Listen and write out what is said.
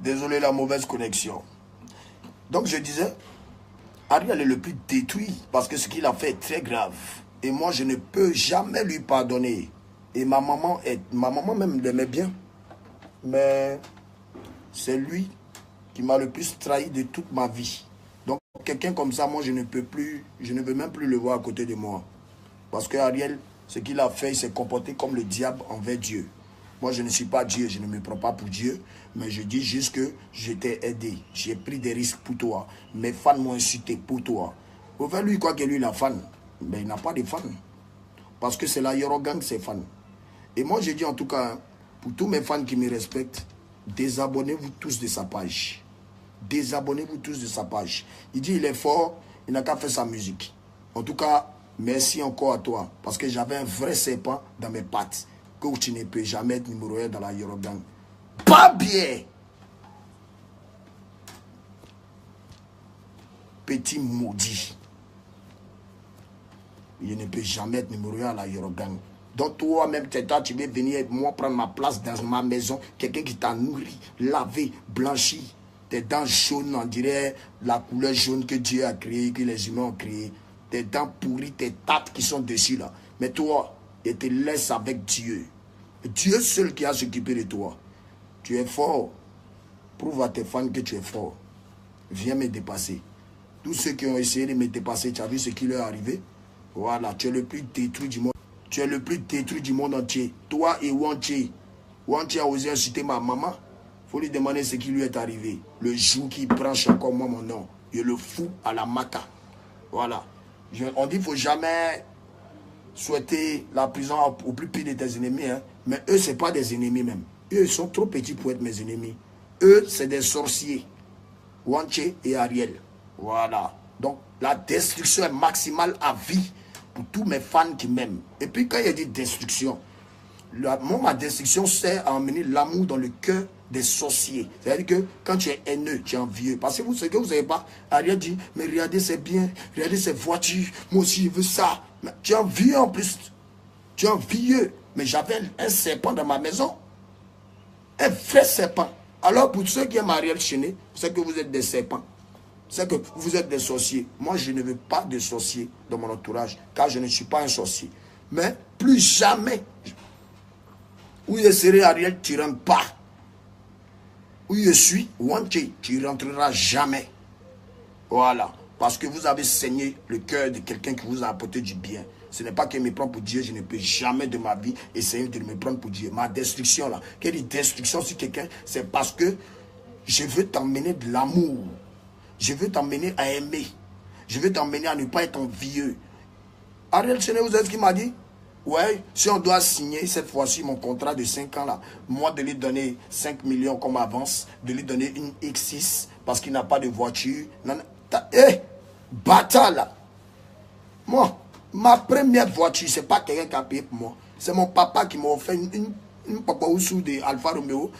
Désolé la mauvaise connexion. Donc je disais, Ariel est le plus détruit parce que ce qu'il a fait est très grave. Et moi, je ne peux jamais lui pardonner. Et ma maman même l'aimait bien. Mais c'est lui qui m'a le plus trahi de toute ma vie. Donc quelqu'un comme ça, moi, je ne veux même plus le voir à côté de moi. Parce que Ariel, ce qu'il a fait, il s'est comporté comme le diable envers Dieu. Moi, je ne suis pas Dieu, je ne me prends pas pour Dieu, mais je dis juste que je t'ai aidé. J'ai pris des risques pour toi. Mes fans m'ont insulté pour toi. Au fait, lui, quoi que lui, la fan, mais il n'a pas de fans. Parce que c'est la Yorogang, ses fans. Et moi, je dis en tout cas, pour tous mes fans qui me respectent, désabonnez-vous tous de sa page. Désabonnez-vous tous de sa page. Il dit il est fort, il n'a qu'à faire sa musique. En tout cas, merci encore à toi. Parce que j'avais un vrai serpent dans mes pattes. Que tu ne peux jamais être numéro 1 dans la Yorogang. Pas bien. Petit maudit. Il ne peut jamais être numéro 1 à la Yorogang. Donc toi-même, tu veux venir moi prendre ma place dans ma maison. Quelqu'un qui t'a nourri, lavé, blanchi. Tes dents jaunes, on dirait la couleur jaune que Dieu a créée, que les humains ont créée. Tes dents pourries, tes tates qui sont dessus là. Mais toi, il te laisse avec Dieu. Dieu seul qui a s'occupé de toi. Tu es fort. Prouve à tes fans que tu es fort. Viens me dépasser. Tous ceux qui ont essayé de me dépasser, tu as vu ce qui leur est arrivé? Voilà, tu es le plus détruit du monde. Tu es le plus détruit du monde entier. Toi et Wanché. Wanché a osé insulter ma maman. Il faut lui demander ce qui lui est arrivé. Le jour qu'il branche encore moi mon nom. Il le fout à la maca. Voilà. On dit qu'il ne faut jamais souhaiter la prison au plus pire de tes ennemis. Hein. Mais eux, ce n'est pas des ennemis même. Eux, ils sont trop petits pour être mes ennemis. Eux, c'est des sorciers. Wanché et Ariel. Voilà. Donc, la destruction est maximale à vie pour tous mes fans qui m'aiment. Et puis, quand il y a dit destruction, ma destruction sert à emmener l'amour dans le cœur des sorciers. C'est-à-dire que quand tu es haineux, tu es envieux. Parce que ce que vous ne savez pas, Ariel dit, mais regardez c'est bien, regardez ces voitures, moi aussi je veux ça. Mais tu es envieux en plus. Tu es envieux. Mais j'avais un serpent dans ma maison. Un vrai serpent. Alors pour ceux qui aiment Ariel Chené, c'est que vous êtes des serpents. C'est que vous êtes des sorciers. Moi, je ne veux pas de sorciers dans mon entourage, car je ne suis pas un sorcier. Mais plus jamais, où je serai Ariel, tu ne rentres pas. Où je suis, Wanché, tu ne rentreras jamais. Voilà. Parce que vous avez saigné le cœur de quelqu'un qui vous a apporté du bien. Ce n'est pas qu'il me prend pour Dieu, je ne peux jamais de ma vie essayer de me prendre pour Dieu. Ma destruction là, quelle est destruction sur quelqu'un, c'est parce que je veux t'emmener de l'amour. Je veux t'emmener à aimer. Je veux t'emmener à ne pas être envieux. Ariel Chené, vous savez ce qu'il m'a dit? Ouais, si on doit signer cette fois-ci mon contrat de 5 ans là, moi de lui donner 5 millions comme avance, de lui donner une X6 parce qu'il n'a pas de voiture. Bâtard là. Moi, ma première voiture, c'est pas quelqu'un qui a payé pour moi. C'est mon papa qui m'a offert une papa Oussou de Alfa Romeo.